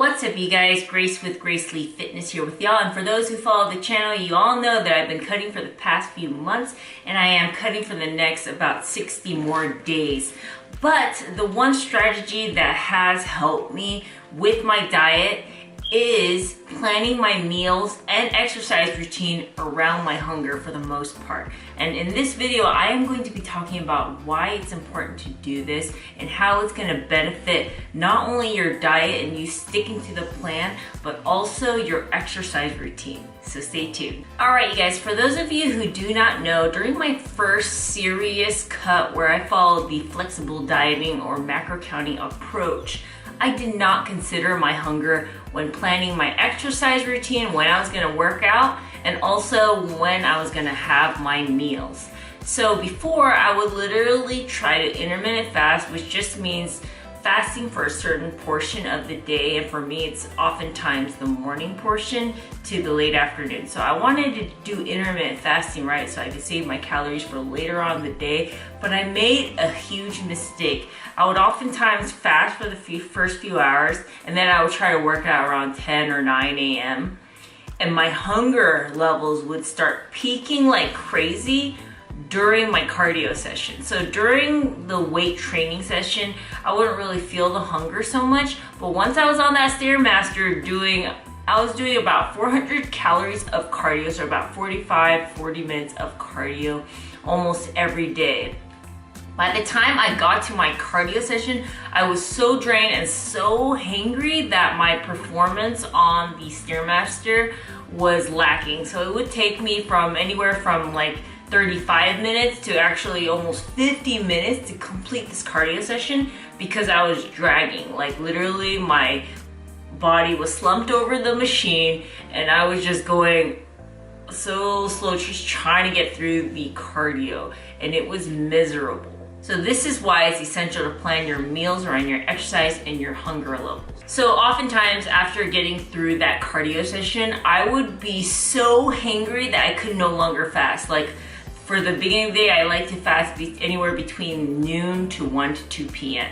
What's up, you guys? Grace with Grace Lee Fitness here with y'all, and for those who follow the channel, you all know that I've been cutting for the past few months, and I am cutting for the next about 60 more days. But the one strategy that has helped me with my diet is planning my meals and exercise routine around my hunger for the most part. And in this video, I am going to be talking about why it's important to do this and how it's going to benefit not only your diet and you sticking to the plan, but also your exercise routine. So stay tuned. Alright, you guys, for those of you who do not know, during my first serious cut where I followed the flexible dieting or macro counting approach, I did not consider my hunger when planning my exercise routine, when I was gonna work out, and also when I was gonna have my meals. So before, I would literally try to intermittent fast, which just means fasting for a certain portion of the day, and for me it's oftentimes the morning portion to the late afternoon. So I wanted to do intermittent fasting, right, so I could save my calories for later on in the day, but I made a huge mistake. I would oftentimes fast for the first few hours, and then I would try to work out around 10 or 9 a.m. and my hunger levels would start peaking like crazy during my cardio session. So during the weight training session, I wouldn't really feel the hunger so much, but once I was on that Stairmaster I was doing about 400 calories of cardio, so about 40 minutes of cardio almost every day. By the time I got to my cardio session, I was so drained and so hangry that my performance on the Stairmaster was lacking. So it would take me from anywhere from like 35 minutes to actually almost 50 minutes to complete this cardio session because I was dragging. Like literally my body was slumped over the machine and I was just going so slow, just trying to get through the cardio, and it was miserable. So this is why it's essential to plan your meals around your exercise and your hunger levels. So oftentimes after getting through that cardio session, I would be so hangry that I could no longer fast. Like for the beginning of the day, I like to fast anywhere between noon to 1 to 2 p.m.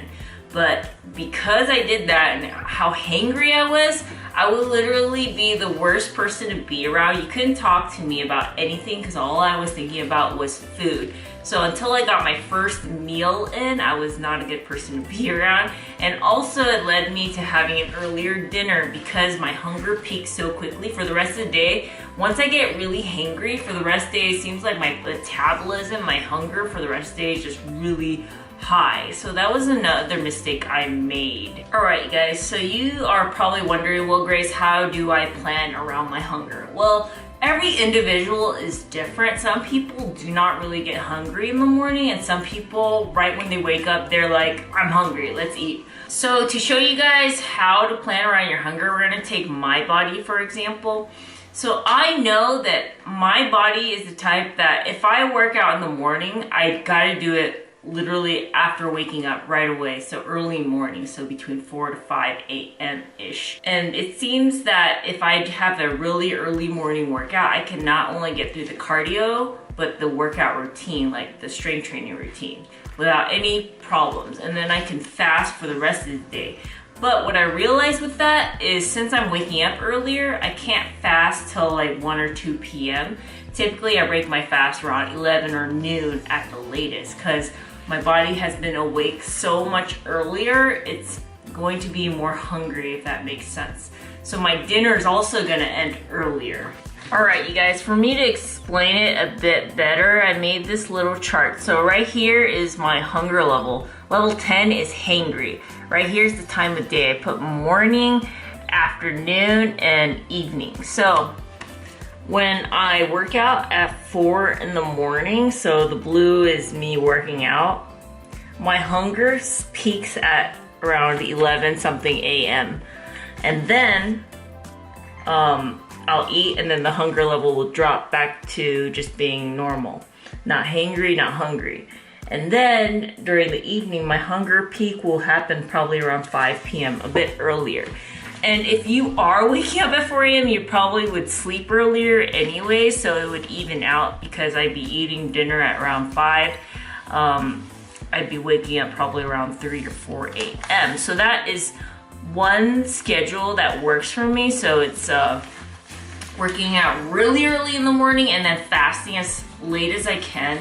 But because I did that and how hangry I would literally be the worst person to be around. You couldn't talk to me about anything because all I was thinking about was food. So until I got my first meal in, I was not a good person to be around. And also it led me to having an earlier dinner because my hunger peaks so quickly for the rest of the day. Once I get really hangry for the rest of the day, it seems like my metabolism, my hunger for the rest of the day is just really high. So that was another mistake I made. Alright guys, so you are probably wondering, well Grace, how do I plan around my hunger? Well, every individual is different. Some people do not really get hungry in the morning, and some people, right when they wake up, they're like, I'm hungry, let's eat. So to show you guys how to plan around your hunger, we're gonna take my body for example. So I know that my body is the type that if I work out in the morning, I gotta do it literally after waking up right away, so early morning, so between 4 to 5 a.m. ish. And it seems that if I have a really early morning workout, I can not only get through the cardio, but the workout routine, like the strength training routine, without any problems. And then I can fast for the rest of the day. But what I realized with that is since I'm waking up earlier, I can't fast till like 1 or 2 p.m. Typically, I break my fast around 11 or noon at the latest because my body has been awake so much earlier, it's going to be more hungry, if that makes sense. So my dinner is also gonna end earlier. Alright you guys, for me to explain it a bit better, I made this little chart. So right here is my hunger level. Level 10 is hangry. Right here's the time of day. I put morning, afternoon, and evening. So when I work out at 4 in the morning, so the blue is me working out, my hunger peaks at around 11 something a.m. And then I'll eat, and then the hunger level will drop back to just being normal. Not hangry, not hungry. And then during the evening, my hunger peak will happen probably around 5 p.m., a bit earlier. And if you are waking up at 4 a.m., you probably would sleep earlier anyway, so it would even out because I'd be eating dinner at around 5. I'd be waking up probably around 3 or 4 a.m. So that is one schedule that works for me. So it's working out really early in the morning and then fasting as late as I can.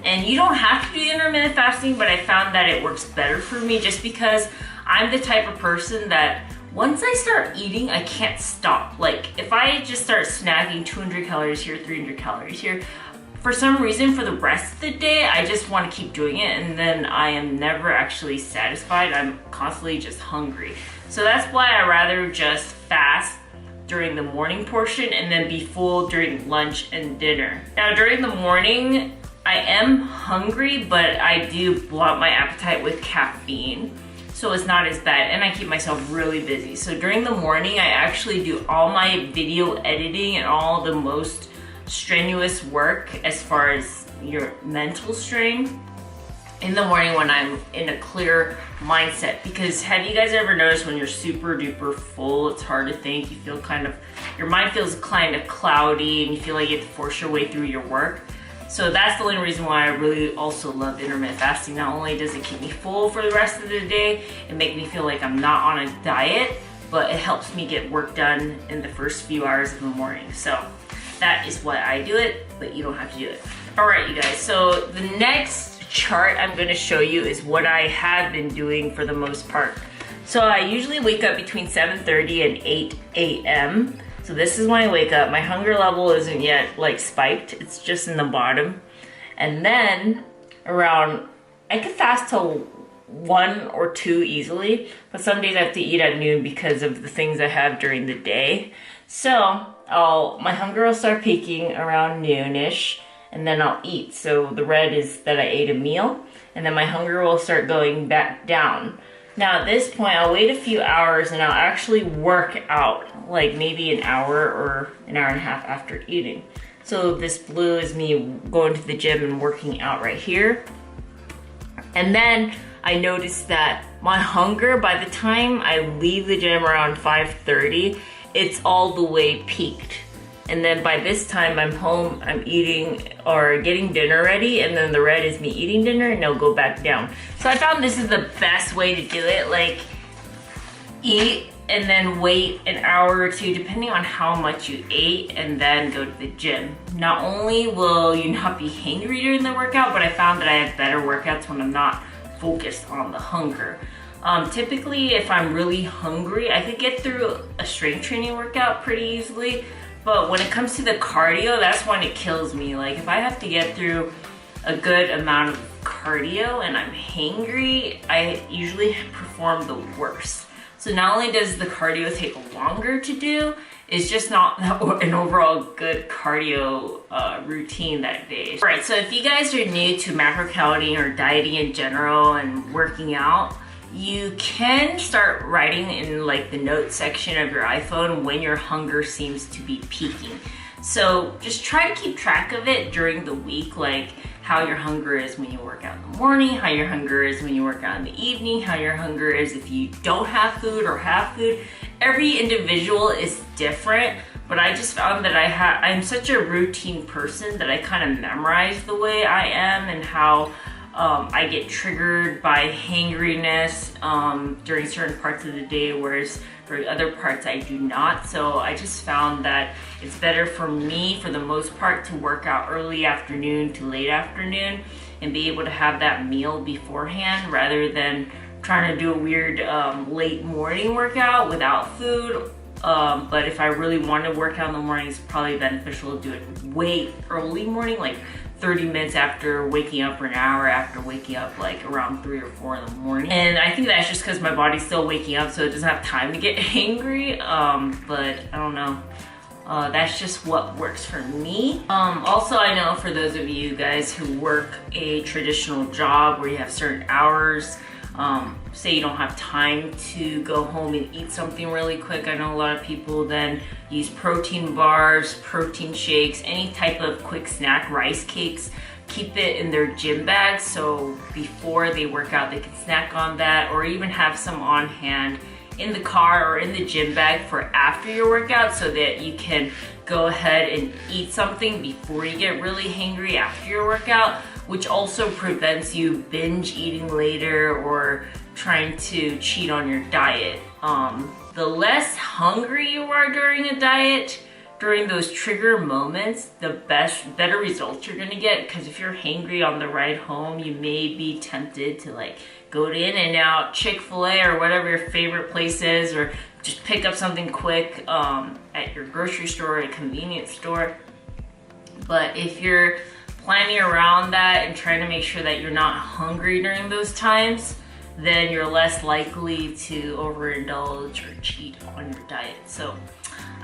And you don't have to do intermittent fasting, but I found that it works better for me just because I'm the type of person that once I start eating, I can't stop. Like if I just start snagging 200 calories here, 300 calories here, for some reason for the rest of the day, I just want to keep doing it, and then I am never actually satisfied. I'm constantly just hungry. So that's why I rather just fast during the morning portion and then be full during lunch and dinner. Now during the morning, I am hungry, but I do blunt my appetite with caffeine, so it's not as bad, and I keep myself really busy. So during the morning, I actually do all my video editing and all the most strenuous work as far as your mental strain in the morning when I'm in a clear mindset. Because have you guys ever noticed when you're super duper full, it's hard to think, you feel kind of, your mind feels kind of cloudy and you feel like you have to force your way through your work? So that's the only reason why I really also love intermittent fasting. Not only does it keep me full for the rest of the day and make me feel like I'm not on a diet, but it helps me get work done in the first few hours of the morning. So that is why I do it, but you don't have to do it. All right, you guys, so the next chart I'm gonna show you is what I have been doing for the most part. So I usually wake up between 7:30 and 8 a.m. So this is when I wake up. My hunger level isn't yet like spiked, it's just in the bottom. And then around, I could fast till 1 or 2 easily, but some days I have to eat at noon because of the things I have during the day. So my hunger will start peaking around noonish, and then I'll eat. So the red is that I ate a meal, and then my hunger will start going back down. Now at this point, I'll wait a few hours and I'll actually work out, like maybe an hour or an hour and a half after eating. So this blue is me going to the gym and working out right here. And then I noticed that my hunger, by the time I leave the gym around 5:30, it's all the way peaked. And then by this time I'm home, I'm eating or getting dinner ready, and then the red is me eating dinner and it'll go back down. So I found this is the best way to do it. Like eat and then wait an hour or two depending on how much you ate, and then go to the gym. Not only will you not be hangry during the workout, but I found that I have better workouts when I'm not focused on the hunger. Typically if I'm really hungry, I could get through a strength training workout pretty easily. But when it comes to the cardio, that's when it kills me. Like if I have to get through a good amount of cardio and I'm hangry, I usually perform the worst. So not only does the cardio take longer to do, it's just not an overall good cardio routine that day. All right, so if you guys are new to macro-counting or dieting in general and working out, you can start writing in like the notes section of your iPhone when your hunger seems to be peaking. So just try to keep track of it during the week, like how your hunger is when you work out in the morning, how your hunger is when you work out in the evening, how your hunger is if you don't have food or have food. Every individual is different, but I just found that I'm such a routine person that I kind of memorize the way I am and how I get triggered by hangriness during certain parts of the day, whereas during other parts I do not. So I just found that it's better for me, for the most part, to work out early afternoon to late afternoon and be able to have that meal beforehand rather than trying to do a weird late morning workout without food. But if I really want to work out in the morning, it's probably beneficial to do it way early morning, like 30 minutes after waking up or an hour after waking up, like around 3 or 4 in the morning. And I think that's just because my body's still waking up, so it doesn't have time to get angry. But I don't know. That's just what works for me. Also, I know for those of you guys who work a traditional job where you have certain hours, say you don't have time to go home and eat something really quick. I know a lot of people then use protein bars, protein shakes, any type of quick snack, rice cakes, keep it in their gym bag so before they work out they can snack on that, or even have some on hand in the car or in the gym bag for after your workout so that you can go ahead and eat something before you get really hangry after your workout, which also prevents you binge eating later or trying to cheat on your diet The less hungry you are during a diet, during those trigger moments, the better results you're gonna get. Because if you're hangry on the ride home, you may be tempted to like go to In-N-Out, Chick-fil-A, or whatever your favorite place is, or just pick up something quick at your grocery store or a convenience store. But if you're planning around that and trying to make sure that you're not hungry during those times, then you're less likely to overindulge or cheat on your diet. So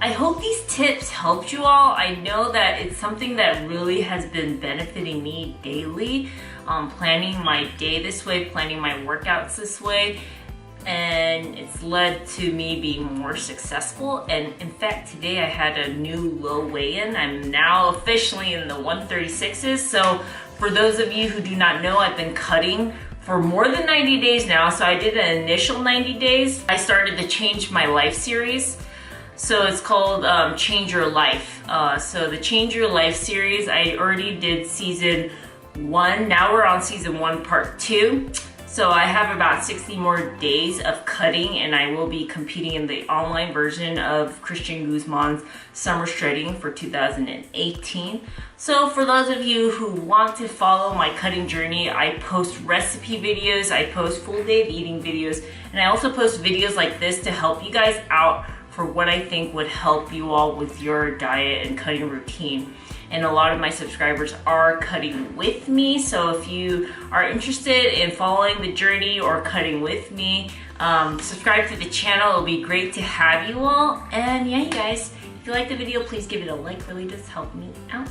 I hope these tips helped you all. I know that it's something that really has been benefiting me daily, planning my day this way, planning my workouts this way, and it's led to me being more successful. And in fact, today I had a new low weigh-in. I'm now officially in the 136s. So for those of you who do not know, I've been cutting for more than 90 days now. So I did an initial 90 days. I started the Change My Life series. So it's called Change Your Life. So the Change Your Life series, I already did season 1. Now we're on season 1, part 2. So I have about 60 more days of cutting, and I will be competing in the online version of Christian Guzman's Summer Shredding for 2018. So for those of you who want to follow my cutting journey, I post recipe videos, I post full day of eating videos, and I also post videos like this to help you guys out for what I think would help you all with your diet and cutting routine. And a lot of my subscribers are cutting with me. So if you are interested in following the journey or cutting with me, subscribe to the channel. It'll be great to have you all. And yeah, you guys, if you like the video, please give it a like. Really does help me out.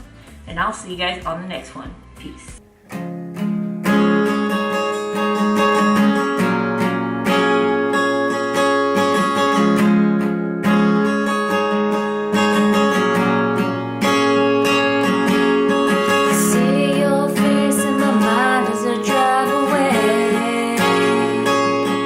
And I'll see you guys on the next one. Peace.